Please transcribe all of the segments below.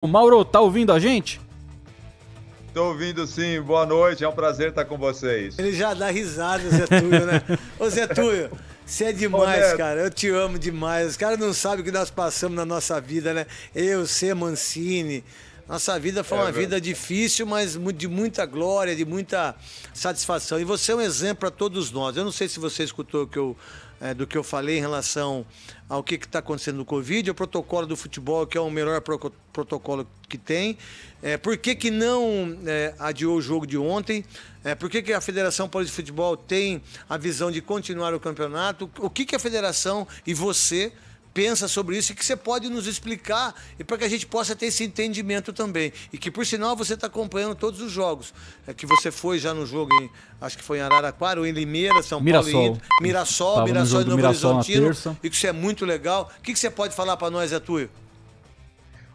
O Mauro, tá ouvindo a gente? Tô ouvindo sim, boa noite, é um prazer estar com vocês. Ele já dá risada, Zé Túlio, né? Ô Zé Túlio, você é demais, cara, eu te amo demais. Os caras não sabem o que nós passamos na nossa vida, né? Eu, você, Mancini. Nossa vida foi uma vida difícil, mas de muita glória, de muita satisfação. E você é um exemplo para todos nós. Eu não sei se você escutou do que eu falei em relação ao que está acontecendo no Covid, o protocolo do futebol, que é o melhor protocolo que tem. Por que não adiou o jogo de ontem? Por que a Federação Paulista de Futebol tem a visão de continuar o campeonato? O que a Federação e você pensa sobre isso e que você pode nos explicar e para que a gente possa ter esse entendimento também. E que, por sinal, você está acompanhando todos os jogos. Que você foi já no jogo, acho que foi em Araraquara ou em Limeira, São Paulo e Mirassol e Novo Horizontino. E que isso é muito legal. O que você pode falar para nós, Túlio?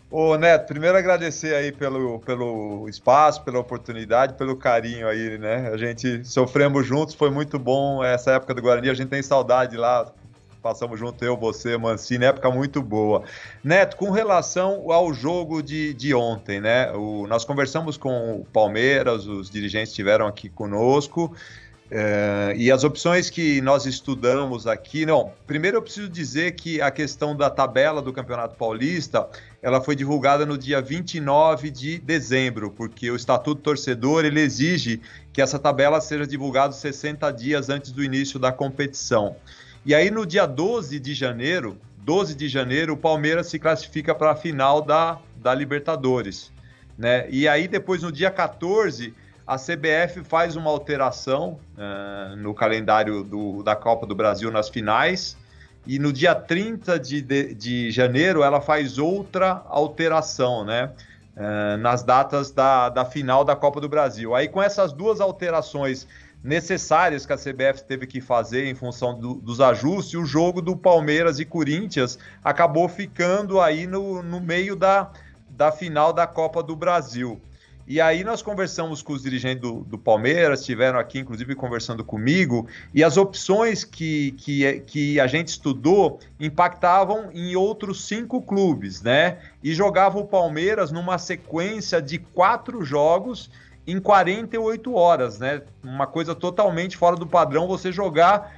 Ô Neto, primeiro agradecer aí pelo espaço, pela oportunidade, pelo carinho aí, né? A gente sofremos juntos, foi muito bom essa época do Guarani, a gente tem saudade lá. Passamos junto, eu, você, Mancini, época muito boa. Neto, com relação ao jogo de ontem, né? Nós conversamos com o Palmeiras, os dirigentes estiveram aqui conosco, e as opções que nós estudamos aqui... Não, primeiro eu preciso dizer que a questão da tabela do Campeonato Paulista, ela foi divulgada no dia 29 de dezembro, porque o Estatuto Torcedor, ele exige que essa tabela seja divulgada 60 dias antes do início da competição. E aí, no dia 12 de janeiro, o Palmeiras se classifica para a final da Libertadores, né? E aí, depois, no dia 14, a CBF faz uma alteração no calendário da Copa do Brasil nas finais, e no dia 30 de janeiro, ela faz outra alteração, né? Nas datas da final da Copa do Brasil. Aí, com essas duas alterações necessárias que a CBF teve que fazer em função dos ajustes, o jogo do Palmeiras e Corinthians acabou ficando aí no meio da final da Copa do Brasil. E aí nós conversamos com os dirigentes do Palmeiras, estiveram aqui inclusive conversando comigo, e as opções que a gente estudou impactavam em outros 5 clubes, né? E jogava o Palmeiras numa sequência de 4 jogos em 48 horas, né? Uma coisa totalmente fora do padrão você jogar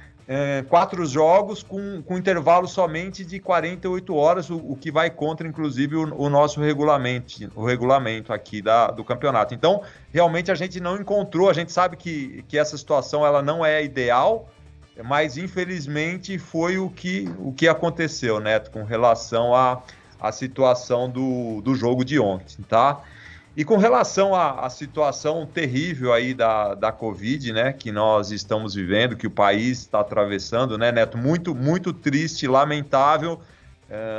4 jogos com intervalo somente de 48 horas, o que vai contra, inclusive, o nosso regulamento aqui do campeonato. Então, realmente a gente não encontrou, a gente sabe que essa situação ela não é ideal, mas infelizmente foi o que aconteceu, Neto, com relação à situação do jogo de ontem, tá? E com relação à situação terrível aí da Covid, né, que nós estamos vivendo, que o país está atravessando, né, Neto, muito, muito triste, lamentável.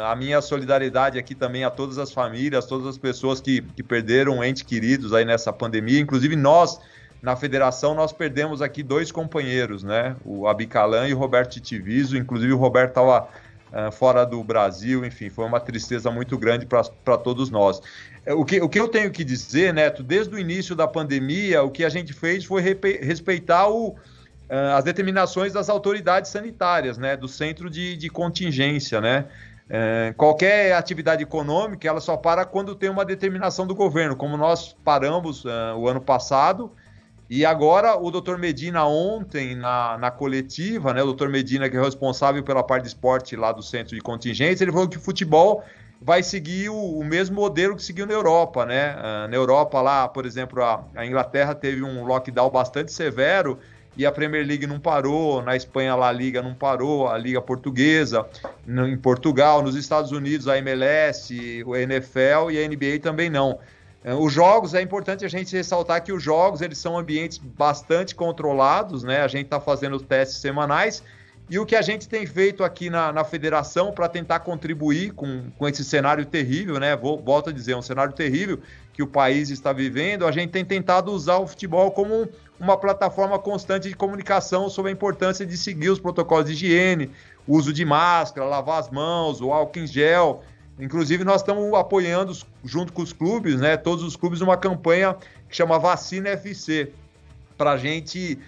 A minha solidariedade aqui também a todas as famílias, todas as pessoas que perderam entes queridos aí nessa pandemia. Inclusive nós, na federação, nós perdemos aqui 2 companheiros, né, o Abicalan e o Roberto Titiviso. Inclusive o Roberto estava fora do Brasil, enfim, foi uma tristeza muito grande para todos nós. O que eu tenho que dizer, Neto, desde o início da pandemia, o que a gente fez foi respeitar as determinações das autoridades sanitárias, né, do centro de contingência, né? Qualquer atividade econômica, ela só para quando tem uma determinação do governo, como nós paramos o ano passado. E agora o doutor Medina ontem na coletiva, né, o doutor Medina, que é responsável pela parte de esporte lá do centro de contingência, ele falou que o futebol vai seguir o mesmo modelo que seguiu na Europa, né? Na Europa lá, por exemplo, a Inglaterra teve um lockdown bastante severo e a Premier League não parou, na Espanha a La Liga não parou, a Liga Portuguesa, em Portugal, nos Estados Unidos a MLS, o NFL e a NBA também não. Os jogos, é importante a gente ressaltar que os jogos, eles são ambientes bastante controlados, né? A gente está fazendo testes semanais e o que a gente tem feito aqui na federação para tentar contribuir com esse cenário terrível, né? Volto a dizer, um cenário terrível que o país está vivendo, a gente tem tentado usar o futebol como uma plataforma constante de comunicação sobre a importância de seguir os protocolos de higiene, uso de máscara, lavar as mãos, o álcool em gel. Inclusive, nós estamos apoiando, junto com os clubes, né, todos os clubes, uma campanha que chama Vacina FC, para a gente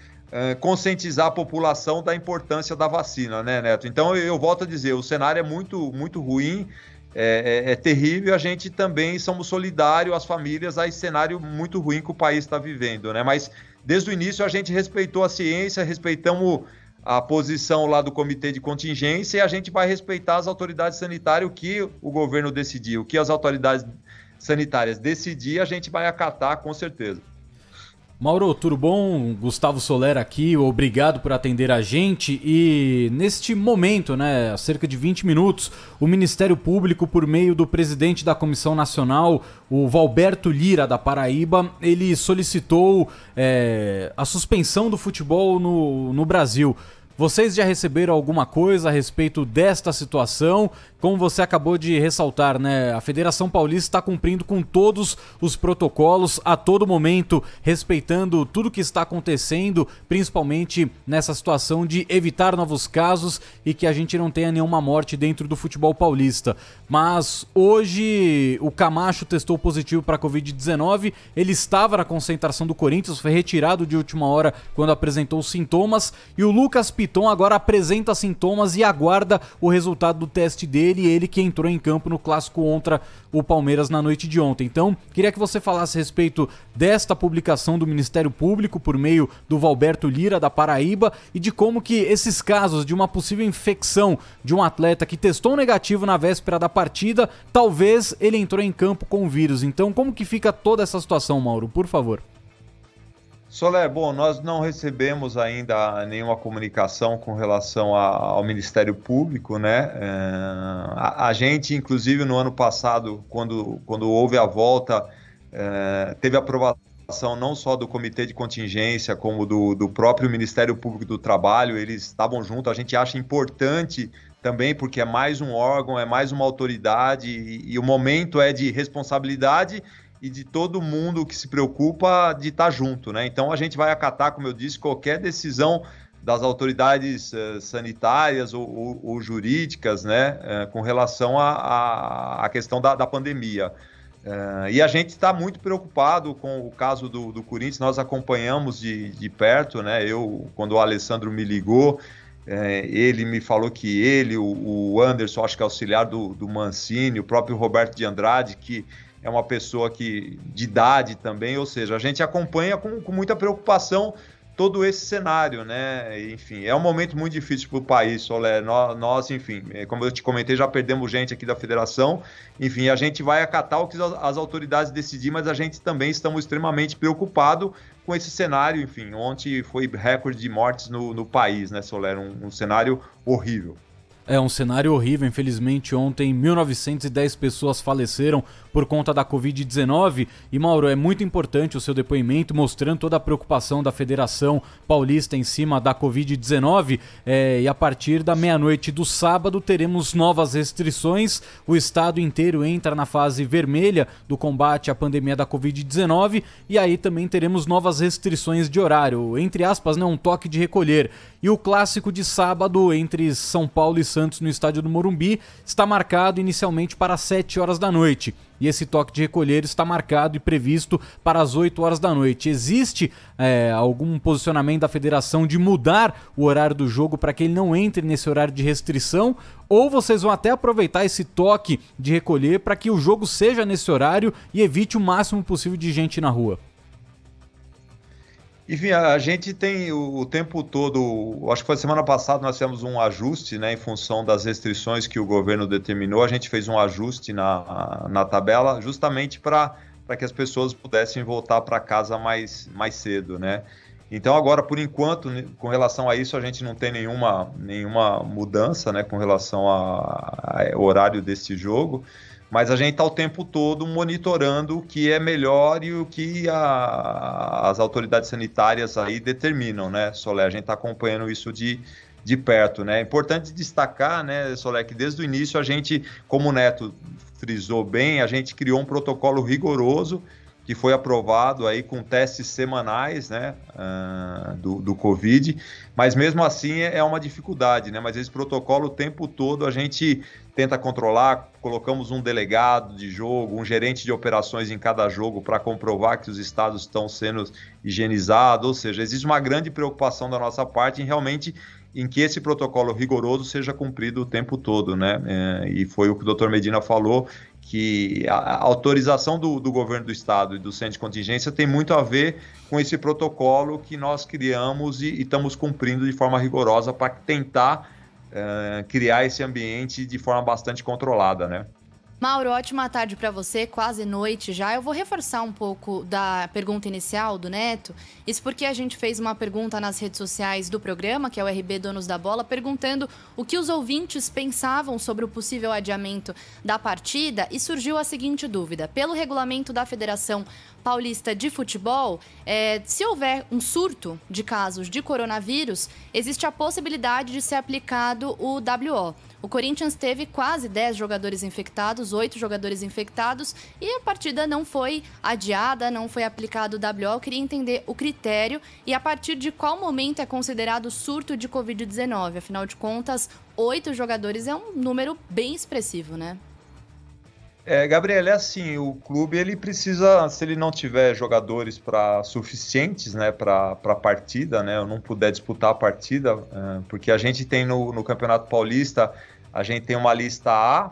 conscientizar a população da importância da vacina, né, Neto? Então, eu volto a dizer, o cenário é muito, muito ruim é terrível. A gente também somos solidários às famílias, a esse cenário muito ruim que o país está vivendo, né? Mas desde o início a gente respeitou a ciência, respeitamos a posição lá do comitê de contingência e a gente vai respeitar as autoridades sanitárias, o que o governo decidiu, o que as autoridades sanitárias decidir, a gente vai acatar com certeza. Mauro, tudo bom? Gustavo Soler aqui, obrigado por atender a gente. E neste momento, né, há cerca de 20 minutos, o Ministério Público, por meio do presidente da Comissão Nacional, o Valberto Lira, da Paraíba, ele solicitou a suspensão do futebol no Brasil. Vocês já receberam alguma coisa a respeito desta situação? Como você acabou de ressaltar, né? A Federação Paulista está cumprindo com todos os protocolos a todo momento, respeitando tudo que está acontecendo, principalmente nessa situação de evitar novos casos e que a gente não tenha nenhuma morte dentro do futebol paulista. Mas hoje o Camacho testou positivo para a Covid-19, ele estava na concentração do Corinthians, foi retirado de última hora quando apresentou sintomas, e o Lucas Piton agora apresenta sintomas e aguarda o resultado do teste dele, ele que entrou em campo no clássico contra o Palmeiras na noite de ontem. Então, queria que você falasse a respeito desta publicação do Ministério Público por meio do Valberto Lira, da Paraíba, e de como que esses casos de uma possível infecção de um atleta que testou negativo na véspera da partida, talvez ele entrou em campo com o vírus. Então, como que fica toda essa situação, Mauro? Por favor. Soler, bom, nós não recebemos ainda nenhuma comunicação com relação ao Ministério Público, né? A gente, inclusive, no ano passado, quando houve a volta, teve aprovação não só do Comitê de Contingência, como do próprio Ministério Público do Trabalho, eles estavam juntos. A gente acha importante também, porque é mais um órgão, é mais uma autoridade, e o momento é de responsabilidade e de todo mundo que se preocupa de estar junto, né? Então a gente vai acatar, como eu disse, qualquer decisão das autoridades sanitárias ou jurídicas, né, com relação à questão da pandemia. E a gente está muito preocupado com o caso do Corinthians, nós acompanhamos de perto, né? Quando o Alessandro me ligou, ele me falou que o Anderson, acho que é auxiliar do Mancini, o próprio Roberto de Andrade, que é uma pessoa de idade também, ou seja, a gente acompanha com muita preocupação todo esse cenário, né? Enfim, é um momento muito difícil para o país, Soler. Nós, enfim, como eu te comentei, já perdemos gente aqui da federação. Enfim, a gente vai acatar o que as autoridades decidirem, mas a gente também estamos extremamente preocupados com esse cenário. Enfim, ontem foi recorde de mortes no país, né, Soler? Um cenário horrível. É um cenário horrível, infelizmente ontem 1.910 pessoas faleceram por conta da Covid-19 e, Mauro, é muito importante o seu depoimento mostrando toda a preocupação da Federação Paulista em cima da Covid-19 e a partir da meia-noite do sábado teremos novas restrições, o estado inteiro entra na fase vermelha do combate à pandemia da Covid-19 e aí também teremos novas restrições de horário, entre aspas, né, um toque de recolher. E o clássico de sábado entre São Paulo e Santos no estádio do Morumbi está marcado inicialmente para as 7 horas da noite. E esse toque de recolher está marcado e previsto para as 8 horas da noite. Existe algum posicionamento da federação de mudar o horário do jogo para que ele não entre nesse horário de restrição? Ou vocês vão até aproveitar esse toque de recolher para que o jogo seja nesse horário e evite o máximo possível de gente na rua? Enfim, a gente tem o tempo todo, acho que foi semana passada, nós fizemos um ajuste, né, em função das restrições que o governo determinou, a gente fez um ajuste na tabela justamente para que as pessoas pudessem voltar para casa mais cedo, né? Então agora, por enquanto, com relação a isso, a gente não tem nenhuma mudança, né, com relação ao horário desse jogo, mas a gente está o tempo todo monitorando o que é melhor e o que as autoridades sanitárias aí determinam, né, Soler? A gente está acompanhando isso de perto, né? É importante destacar, né, Soler, que desde o início a gente, como o Neto frisou bem, a gente criou um protocolo rigoroso que foi aprovado aí com testes semanais, né, do Covid, mas mesmo assim é uma dificuldade, né? Mas esse protocolo o tempo todo a gente tenta controlar, colocamos um delegado de jogo, um gerente de operações em cada jogo para comprovar que os estados estão sendo higienizados, ou seja, existe uma grande preocupação da nossa parte em realmente em que esse protocolo rigoroso seja cumprido o tempo todo, né? E foi o que o Dr. Medina falou, que a autorização do governo do estado e do centro de contingência tem muito a ver com esse protocolo que nós criamos e estamos cumprindo de forma rigorosa para tentar criar esse ambiente de forma bastante controlada, né? Mauro, ótima tarde para você, quase noite já. Eu vou reforçar um pouco da pergunta inicial do Neto. Isso porque a gente fez uma pergunta nas redes sociais do programa, que é o RB Donos da Bola, perguntando o que os ouvintes pensavam sobre o possível adiamento da partida, e surgiu a seguinte dúvida. Pelo regulamento da Federação Paulista de Futebol, se houver um surto de casos de coronavírus, existe a possibilidade de ser aplicado o WO. O Corinthians teve quase 10 jogadores infectados, 8 jogadores infectados, e a partida não foi adiada, não foi aplicado o WO. Eu queria entender o critério e a partir de qual momento é considerado surto de Covid-19. Afinal de contas, 8 jogadores é um número bem expressivo, né? Gabriel, é assim, o clube ele precisa, se ele não tiver jogadores suficientes, né, para a partida, né, ou não puder disputar a partida, porque a gente tem no Campeonato Paulista, a gente tem uma lista A,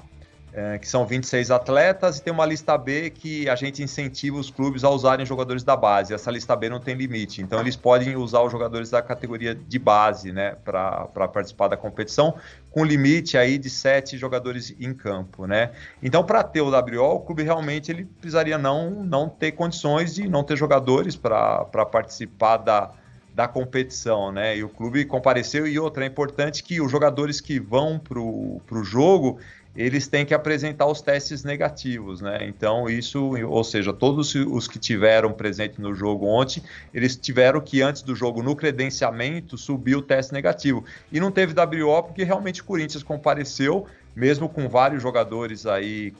que são 26 atletas, e tem uma lista B que a gente incentiva os clubes a usarem jogadores da base. Essa lista B não tem limite, então eles podem usar os jogadores da categoria de base, né, para participar da competição, com limite aí de 7 jogadores em campo, né? Então, para ter o WO, o clube realmente ele precisaria não ter condições de não ter jogadores para participar da competição, né? E o clube compareceu, e outra, é importante que os jogadores que vão pro jogo, eles têm que apresentar os testes negativos, né? Então isso, ou seja, todos os que tiveram presente no jogo ontem, eles tiveram que antes do jogo, no credenciamento, subir o teste negativo. E não teve WO porque realmente o Corinthians compareceu, mesmo com vários jogadores aí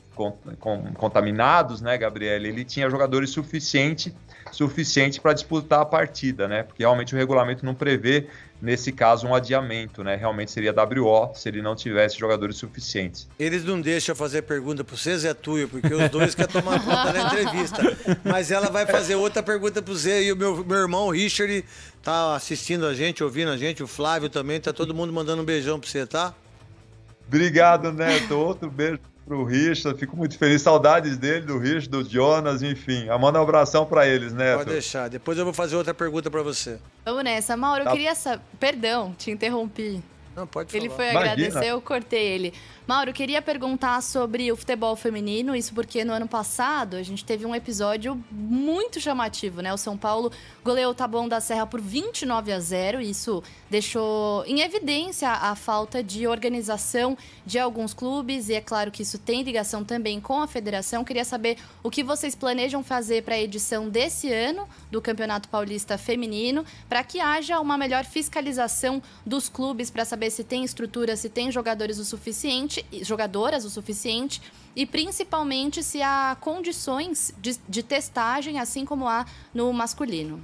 contaminados, né, Gabriel? Ele tinha jogadores suficiente para disputar a partida, né? Porque realmente o regulamento não prevê, nesse caso, um adiamento, né? Realmente seria WO se ele não tivesse jogadores suficientes. Eles não deixam fazer pergunta para você, Zé Tuyo, porque os dois querem tomar conta da entrevista. Mas ela vai fazer outra pergunta para você, e o meu irmão, o Richard, tá assistindo a gente, ouvindo a gente, o Flávio também, tá todo mundo mandando um beijão para você, tá? Obrigado, Neto. Outro beijo pro Richard. Fico muito feliz. Saudades dele, do Richard, do Jonas, enfim. Manda um abração para eles, Neto. Pode deixar. Depois eu vou fazer outra pergunta para você. Vamos nessa. Mauro, eu queria saber... Perdão, te interrompi. Não, pode falar. Ele foi agradecer, eu cortei ele. Mauro, eu queria perguntar sobre o futebol feminino, isso porque no ano passado a gente teve um episódio muito chamativo, né? O São Paulo goleou o Taboão da Serra por 29-0, isso deixou em evidência a falta de organização de alguns clubes, e é claro que isso tem ligação também com a federação. Queria saber o que vocês planejam fazer para a edição desse ano do Campeonato Paulista Feminino, para que haja uma melhor fiscalização dos clubes, para saber se tem estrutura, se tem jogadoras o suficiente, e principalmente se há condições de testagem, assim como há no masculino.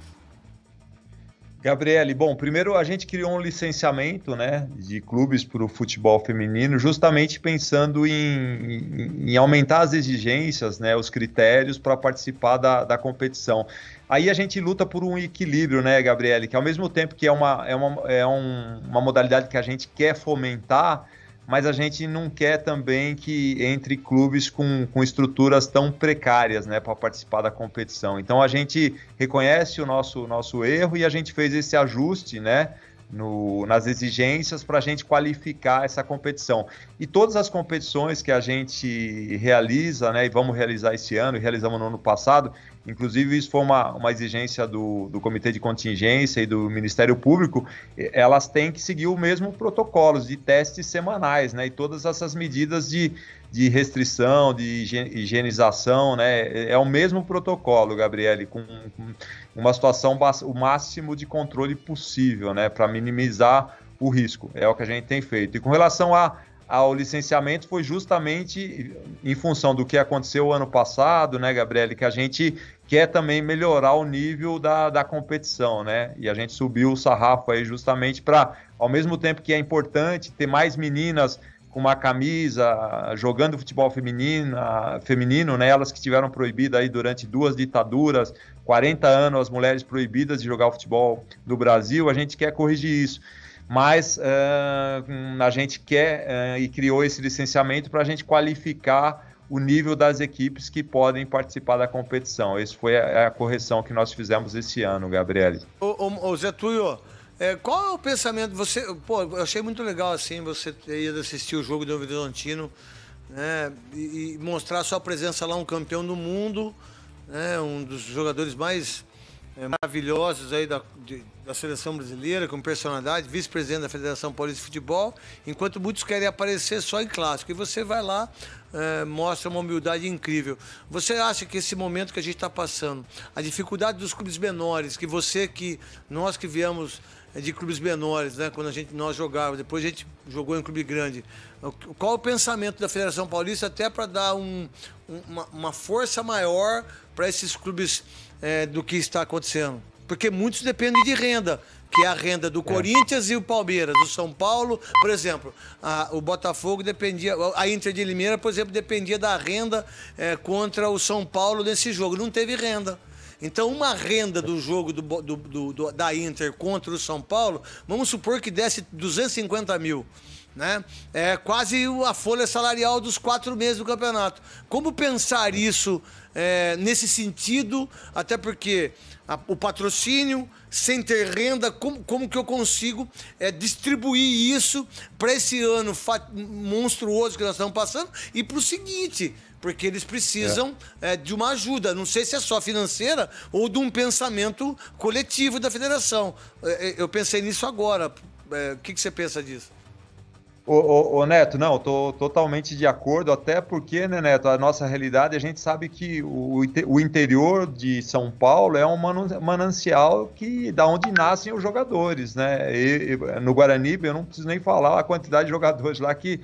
Gabriele, bom, primeiro a gente criou um licenciamento, né, de clubes para o futebol feminino, justamente pensando em aumentar as exigências, né, os critérios para participar da competição. Aí a gente luta por um equilíbrio, né, Gabriele, que ao mesmo tempo que é uma modalidade que a gente quer fomentar, mas a gente não quer também que entre clubes com estruturas tão precárias, né, para participar da competição. Então a gente reconhece o nosso erro e a gente fez esse ajuste, né, nas exigências para a gente qualificar essa competição. E todas as competições que a gente realiza, né, e vamos realizar esse ano, e realizamos no ano passado, inclusive isso foi uma exigência do Comitê de Contingência e do Ministério Público, elas têm que seguir o mesmo protocolo de testes semanais, né, e todas essas medidas de restrição, de higienização, né, é o mesmo protocolo, Gabriele, com uma situação o máximo de controle possível, né, para minimizar o risco, é o que a gente tem feito. E com relação ao licenciamento, foi justamente em função do que aconteceu o ano passado, né, Gabriele, que a gente quer também melhorar o nível da competição, né, e a gente subiu o sarrafo aí justamente para, ao mesmo tempo que é importante ter mais meninas com uma camisa, jogando futebol feminino, né, elas que estiveram proibidas aí durante 2 ditaduras, 40 anos as mulheres proibidas de jogar o futebol no Brasil, a gente quer corrigir isso. mas a gente quer e criou esse licenciamento para a gente qualificar o nível das equipes que podem participar da competição. Essa foi a correção que nós fizemos esse ano, Gabriele. Ô Zé Túlio, qual é o pensamento? Eu achei muito legal assim, você ter ido assistir o jogo do Novo Horizontino, né, e mostrar a sua presença lá, um campeão do mundo, né, um dos jogadores mais maravilhosos aí da seleção brasileira, com personalidade, vice-presidente da Federação Paulista de Futebol, enquanto muitos querem aparecer só em clássico. E você vai lá, mostra uma humildade incrível. Você acha que esse momento que a gente está passando, a dificuldade dos clubes menores, nós que viemos de clubes menores, né, quando nós jogávamos, depois a gente jogou em clube grande, qual o pensamento da Federação Paulista até para dar uma força maior para esses clubes do que está acontecendo? Porque muitos dependem de renda, que é a renda do Corinthians e o Palmeiras, do São Paulo, por exemplo. O Botafogo dependia, a Inter de Limeira, por exemplo, dependia da renda contra o São Paulo nesse jogo. Não teve renda. Então, uma renda do jogo da Inter contra o São Paulo, vamos supor que desse 250 mil. Né? É quase a folha salarial dos 4 meses do campeonato. Como pensar isso nesse sentido? Até porque o patrocínio, sem ter renda, como que eu consigo distribuir isso para esse ano monstruoso que nós estamos passando e para o seguinte, porque eles precisam de uma ajuda, não sei se é só financeira ou de um pensamento coletivo da federação. Eu pensei nisso agora. O que você pensa disso? Ô Neto, não, estou totalmente de acordo, até porque, né, Neto, a nossa realidade, a gente sabe que o interior de São Paulo é um manancial da onde nascem os jogadores, né? No Guarani, eu não preciso nem falar a quantidade de jogadores lá que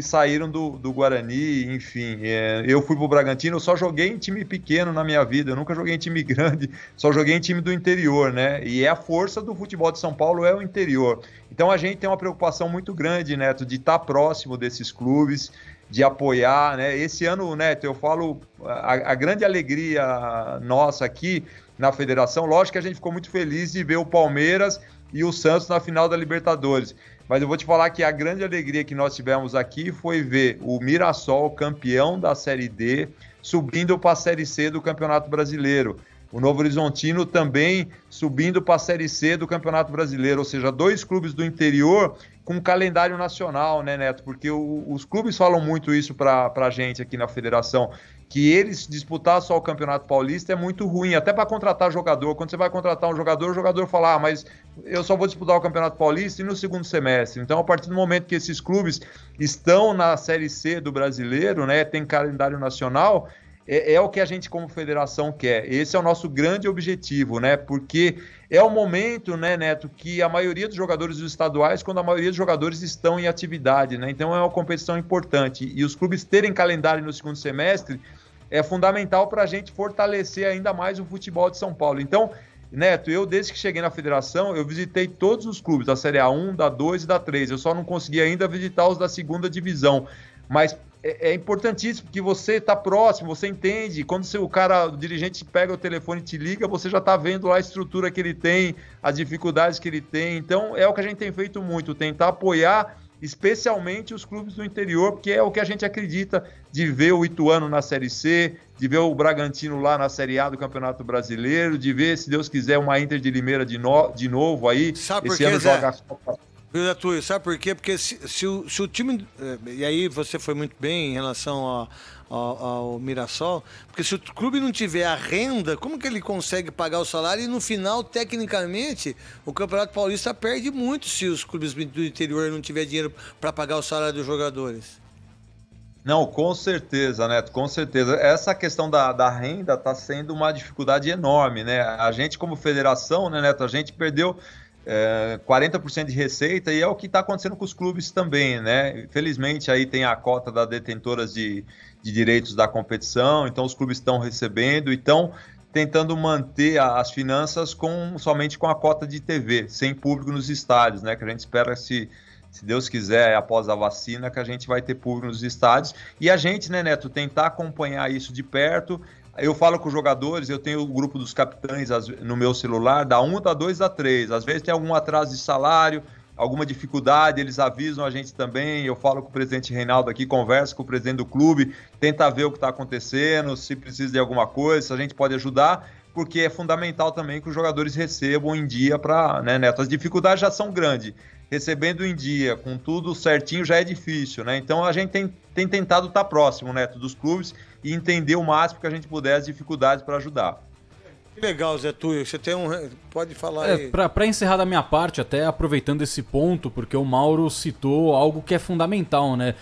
saíram do Guarani, enfim. Eu fui pro Bragantino, eu só joguei em time pequeno na minha vida, eu nunca joguei em time grande, só joguei em time do interior, né? E a força do futebol de São Paulo é o interior. Então a gente tem uma preocupação muito grande, Neto, de estar próximo desses clubes, de apoiar, né? Esse ano, Neto, eu falo, a grande alegria nossa aqui na federação, lógico que a gente ficou muito feliz de ver o Palmeiras e o Santos na final da Libertadores. Mas eu vou te falar que a grande alegria que nós tivemos aqui foi ver o Mirassol, campeão da Série D, subindo para a Série C do Campeonato Brasileiro. O Novo Horizontino também subindo para a Série C do Campeonato Brasileiro, ou seja, 2 clubes do interior com calendário nacional, né, Neto? Porque os clubes falam muito isso para a gente aqui na federação, que eles disputar só o Campeonato Paulista é muito ruim, até para contratar jogador. Quando você vai contratar um jogador, o jogador fala, mas eu só vou disputar o Campeonato Paulista e no segundo semestre. Então, a partir do momento que esses clubes estão na Série C do Brasileiro, né, tem calendário nacional, é o que a gente como federação quer. Esse é o nosso grande objetivo, né? Porque é o momento, né, Neto, que a maioria dos jogadores dos estaduais, quando a maioria dos jogadores estão em atividade, né? Então é uma competição importante. E os clubes terem calendário no segundo semestre é fundamental para a gente fortalecer ainda mais o futebol de São Paulo. Então, Neto, eu desde que cheguei na federação, eu visitei todos os clubes da Série A1, da 2 e da 3. Eu só não consegui ainda visitar os da segunda divisão. Mas é importantíssimo que você está próximo, você entende. Quando o dirigente pega o telefone e te liga, você já está vendo lá a estrutura que ele tem, as dificuldades que ele tem. Então, é o que a gente tem feito muito, tentar apoiar especialmente os clubes do interior, porque é o que a gente acredita de ver o Ituano na Série C, de ver o Bragantino lá na Série A do Campeonato Brasileiro, de ver, se Deus quiser, uma Inter de Limeira de novo aí. Sabe esse ano joga Túlio, sabe por quê? Porque se o time... E aí você foi muito bem em relação ao Mirassol, porque se o clube não tiver a renda, como que ele consegue pagar o salário? E no final, tecnicamente, o Campeonato Paulista perde muito se os clubes do interior não tiver dinheiro para pagar o salário dos jogadores. Não, com certeza, Neto, com certeza. Essa questão da renda está sendo uma dificuldade enorme, né? A gente, como federação, né, Neto, a gente perdeu 40% de receita e é o que está acontecendo com os clubes também, né? Infelizmente, aí tem a cota das detentoras de direitos da competição, então os clubes estão recebendo e estão tentando manter as finanças somente com a cota de TV, sem público nos estádios, né? Que a gente espera, se Deus quiser, após a vacina, que a gente vai ter público nos estádios. E a gente, né, Neto, tentar acompanhar isso de perto. Eu falo com os jogadores, eu tenho o grupo dos capitães no meu celular, da 1, da 2, da 3. Às vezes tem algum atraso de salário, alguma dificuldade, eles avisam a gente também. Eu falo com o presidente Reinaldo aqui, converso com o presidente do clube, tenta ver o que está acontecendo, se precisa de alguma coisa, se a gente pode ajudar, porque é fundamental também que os jogadores recebam em dia para, né, Neto? As dificuldades já são grandes, recebendo em dia, com tudo certinho, já é difícil, né? Então a gente tem tentado estar próximo, Neto, dos clubes e entender o máximo que a gente puder as dificuldades para ajudar. Que legal, Zé Túlio. Você tem pode falar aí. Para encerrar da minha parte, até aproveitando esse ponto, porque o Mauro citou algo que é fundamental, né?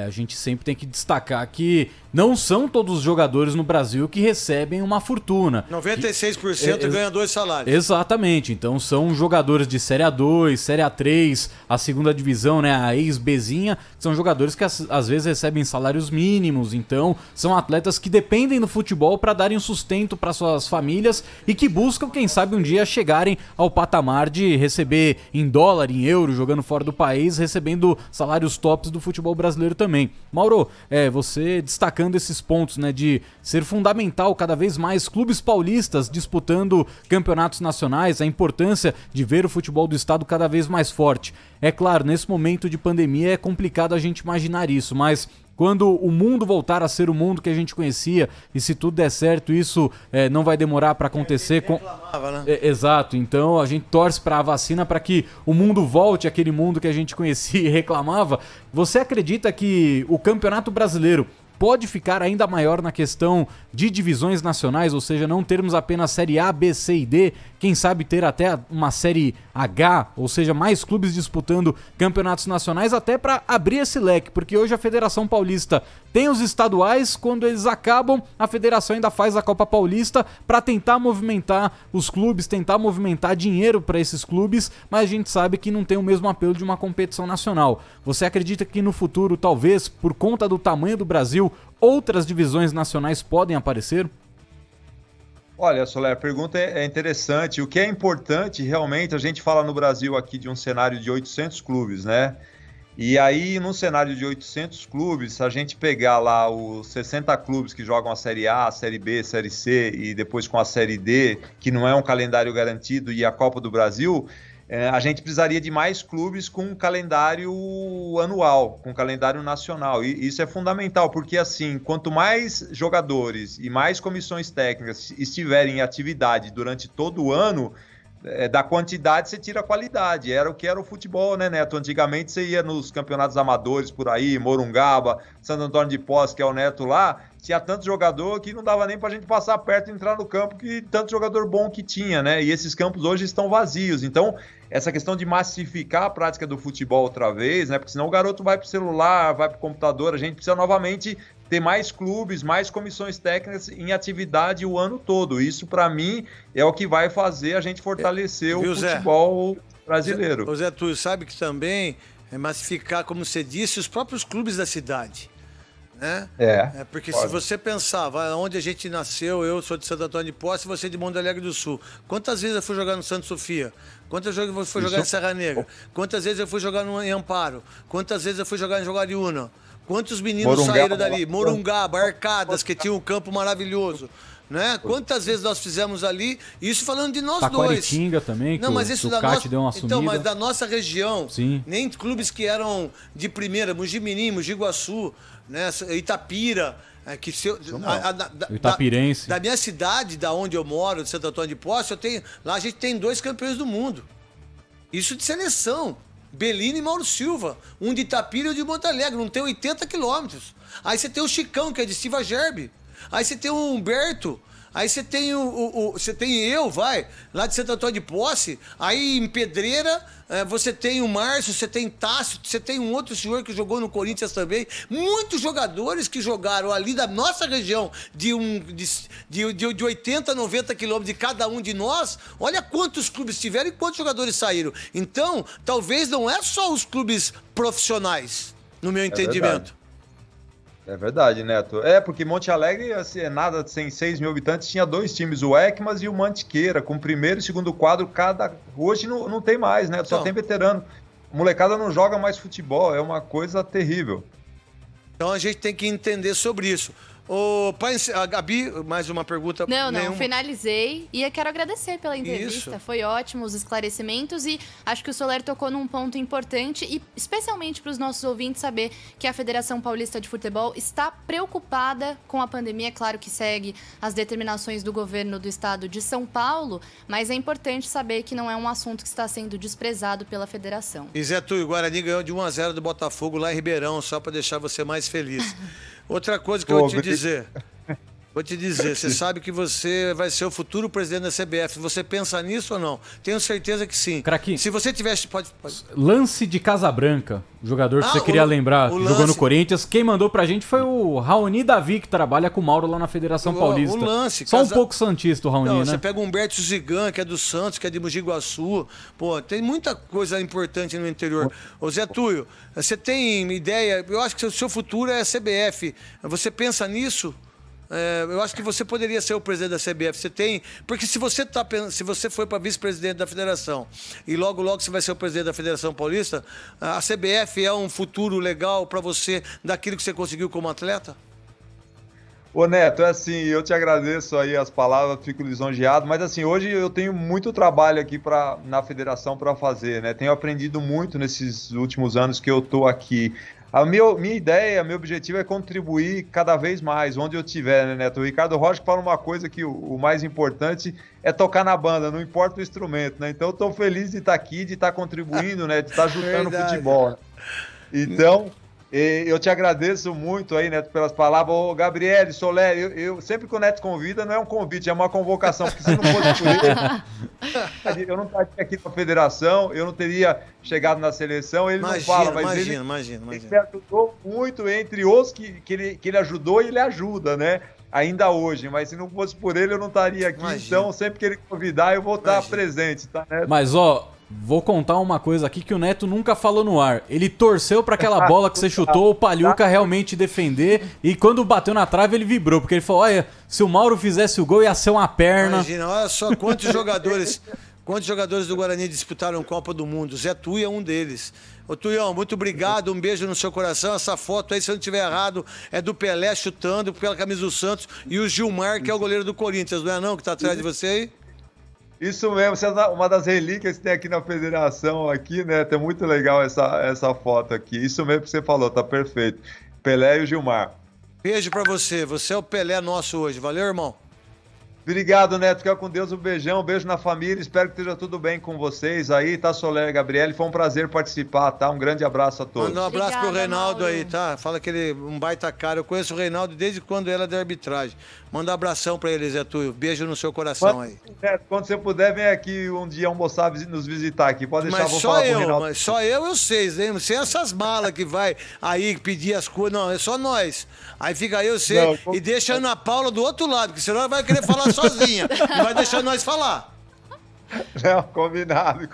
A gente sempre tem que destacar que não são todos os jogadores no Brasil que recebem uma fortuna. 96% ganha 2 salários. Exatamente. Então são jogadores de Série A2, Série A3, a segunda divisão, né? A ex-Bzinha, são jogadores que às vezes recebem salários mínimos. Então são atletas que dependem do futebol para darem um sustento para suas famílias e que buscam, quem sabe, um dia chegarem ao patamar de receber em dólar, em euro, jogando fora do país, recebendo salários tops do futebol brasileiro também. Mauro, você destacando esses pontos, né, de ser fundamental cada vez mais clubes paulistas disputando campeonatos nacionais, a importância de ver o futebol do estado cada vez mais forte. É claro, nesse momento de pandemia é complicado a gente imaginar isso, mas quando o mundo voltar a ser o mundo que a gente conhecia, e se tudo der certo, isso não vai demorar para acontecer. Reclamava, né? Exato, então a gente torce para a vacina para que o mundo volte àquele mundo que a gente conhecia e reclamava. Você acredita que o Campeonato Brasileiro pode ficar ainda maior na questão de divisões nacionais, ou seja, não termos apenas Série A, B, C e D, quem sabe ter até uma Série H, ou seja, mais clubes disputando campeonatos nacionais, até para abrir esse leque, porque hoje a Federação Paulista tem os estaduais, quando eles acabam, a federação ainda faz a Copa Paulista para tentar movimentar os clubes, tentar movimentar dinheiro para esses clubes, mas a gente sabe que não tem o mesmo apelo de uma competição nacional. Você acredita que no futuro, talvez, por conta do tamanho do Brasil, outras divisões nacionais podem aparecer? Olha, Soler, a pergunta é interessante. O que é importante, realmente, a gente fala no Brasil aqui de um cenário de 800 clubes, né? E aí, num cenário de 800 clubes, se a gente pegar lá os 60 clubes que jogam a Série A, a Série B, a Série C e depois com a Série D, que não é um calendário garantido, e a Copa do Brasil, a gente precisaria de mais clubes com um calendário anual, com um calendário nacional. E isso é fundamental, porque assim, quanto mais jogadores e mais comissões técnicas estiverem em atividade durante todo o ano, da quantidade você tira a qualidade. Era o que era o futebol, né, Neto? Antigamente você ia nos campeonatos amadores por aí, Morungaba, Santo Antônio de Posse, que é o Neto lá, tinha tanto jogador que não dava nem pra gente passar perto e entrar no campo, que tanto jogador bom que tinha, né? E esses campos hoje estão vazios. Então, essa questão de massificar a prática do futebol outra vez, né? Porque senão o garoto vai pro celular, vai pro computador, a gente precisa novamente ter mais clubes, mais comissões técnicas em atividade o ano todo. Isso, para mim, é o que vai fazer a gente fortalecer o futebol brasileiro. Zé Túlio, sabe que também é massificar, como você disse, os próprios clubes da cidade. Né? Porque pode. Se você pensar, onde a gente nasceu, eu sou de Santo Antônio de Posse, você de Monte Alegre do Sul. Quantas vezes eu fui jogar no Santa Sofia? Quantas vezes eu fui jogar em Serra Negra? Quantas vezes eu fui jogar em Amparo? Quantas vezes eu fui jogar em Jaguariúna? Quantos meninos saíram dali? Morungaba, Arcadas, que tinha um campo maravilhoso. Né? Quantas vezes nós fizemos ali, isso falando de nós dois. Taquaritinga também, não, mas isso o CAT deu uma sumida. Então, mas da nossa região, sim, nem clubes que eram de primeira, Mogi Mirim, Mogi Guaçu, né? Itapira, Itapirense. Da minha cidade, da onde eu moro, de Santo Antônio de Posse, lá a gente tem 2 campeões do mundo. Isso de seleção. Belino e Mauro Silva, um de Itapira e um de Monte Alegre, não tem 80 quilômetros. Aí você tem o Chicão, que é de Silva Gerbe. Aí você tem o Humberto, aí você tem você tem eu, lá de Santo Antônio de Posse. Aí em Pedreira, você tem o Márcio, você tem Tássio, você tem um outro senhor que jogou no Corinthians também. Muitos jogadores que jogaram ali da nossa região, de 80, 90 quilômetros de cada um de nós. Olha quantos clubes tiveram e quantos jogadores saíram. Então, talvez não é só os clubes profissionais, no meu entendimento. É verdade, Neto. Porque Monte Alegre, assim, nada sem 6 mil habitantes, tinha 2 times, o Ekmas e o Mantiqueira, com primeiro e segundo quadro cada. Hoje não tem mais, né? Só tem veterano. A molecada não joga mais futebol, é uma coisa terrível. Então a gente tem que entender sobre isso. A Gabi, mais uma pergunta. Não, finalizei. E eu quero agradecer pela entrevista. Isso. Foi ótimo os esclarecimentos e acho que o Soler tocou num ponto importante e especialmente para os nossos ouvintes saber que a Federação Paulista de Futebol está preocupada com a pandemia. Claro que segue as determinações do governo do estado de São Paulo, mas é importante saber que não é um assunto que está sendo desprezado pela federação. E Zé Túlio, o Guarani ganhou de 1-0 do Botafogo lá em Ribeirão, só para deixar você mais feliz. Outra coisa que eu vou te dizer, você sabe que você vai ser o futuro presidente da CBF. Você pensa nisso ou não? Tenho certeza que sim. Craquinho. Se você tivesse... Pode... Lance de Casabranca, jogador que você queria lembrar, jogou no Corinthians. Quem mandou pra gente foi o Raoni Davi, que trabalha com o Mauro lá na Federação Paulista. Só um pouco santista o Raoni, né? Você pega o Humberto Zigan, que é do Santos, que é de Mogi Guaçu. Pô, tem muita coisa importante no interior. Ô Zé Túlio, você tem ideia... Eu acho que o seu futuro é a CBF. Você pensa nisso? Eu acho que você poderia ser o presidente da CBF. Você tem... Porque se você for para vice-presidente da federação e logo você vai ser o presidente da Federação Paulista, a CBF é um futuro legal para você daquilo que você conseguiu como atleta? Ô Neto, assim, eu te agradeço aí as palavras, fico lisonjeado, mas assim, hoje eu tenho muito trabalho aqui na federação para fazer, né? Tenho aprendido muito nesses últimos anos que eu tô aqui. A minha ideia, meu objetivo é contribuir cada vez mais, onde eu estiver, né, Neto? O Ricardo Rocha fala uma coisa que o mais importante é tocar na banda, não importa o instrumento, né? Então eu estou feliz de estar aqui, de estar contribuindo, né? De estar ajudando o futebol. Né? Então, eu te agradeço muito aí, Neto, pelas palavras. Ô, Gabriele, Soler, eu sempre que o Neto convida, não é um convite, é uma convocação, porque se não fosse por ele, eu não estaria aqui na federação, eu não teria chegado na seleção, ele não fala, mas ele me ajudou muito entre os que ele ajudou e ele ajuda, né? Ainda hoje, mas se não fosse por ele, eu não estaria aqui. Então, sempre que ele convidar, eu vou estar presente, tá, Neto? Mas, vou contar uma coisa aqui que o Neto nunca falou no ar. Ele torceu pra aquela bola que você chutou, o Palhuca realmente defender, e quando bateu na trave ele vibrou, porque ele falou, olha, se o Mauro fizesse o gol ia ser uma perna. Imagina, olha só quantos jogadores do Guarani disputaram Copa do Mundo. Zé Túlio é um deles. Ô Tuião, muito obrigado, um beijo no seu coração. Essa foto aí, se eu não estiver errado, é do Pelé chutando pela camisa do Santos e o Gilmar, que é o goleiro do Corinthians, não é não, que tá atrás de você aí? Isso mesmo, essa é uma das relíquias que tem aqui na federação, aqui, né? Tem muito legal essa foto aqui. Isso mesmo que você falou, tá perfeito. Pelé e o Gilmar. Beijo pra você, você é o Pelé nosso hoje. Valeu, irmão. Obrigado, Neto. Fica com Deus, um beijão, um beijo na família. Espero que esteja tudo bem com vocês aí, tá, Soler e Gabriele? Foi um prazer participar, tá? Um grande abraço a todos. Manda um abraço pro Reinaldo Mauro. aí, tá? Fala que ele é um baita cara. Eu conheço o Reinaldo desde quando ele era de arbitragem. Manda um abração pra ele, Zé Túlio. Beijo no seu coração aí. Neto, quando você puder, vem aqui um dia almoçar, nos visitar aqui. Pode deixar, vou falar pro Reinaldo. Mas só eu e vocês, né? Sem essas malas que vai aí pedir as coisas. Não, é só nós. Aí fica eu, você, e deixa a Ana Paula do outro lado, porque senão ela vai querer falar sozinha. Não vai deixar nós falar. Não, combinado.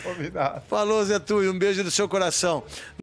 Falou, Zé Túlio. Um beijo no seu coração.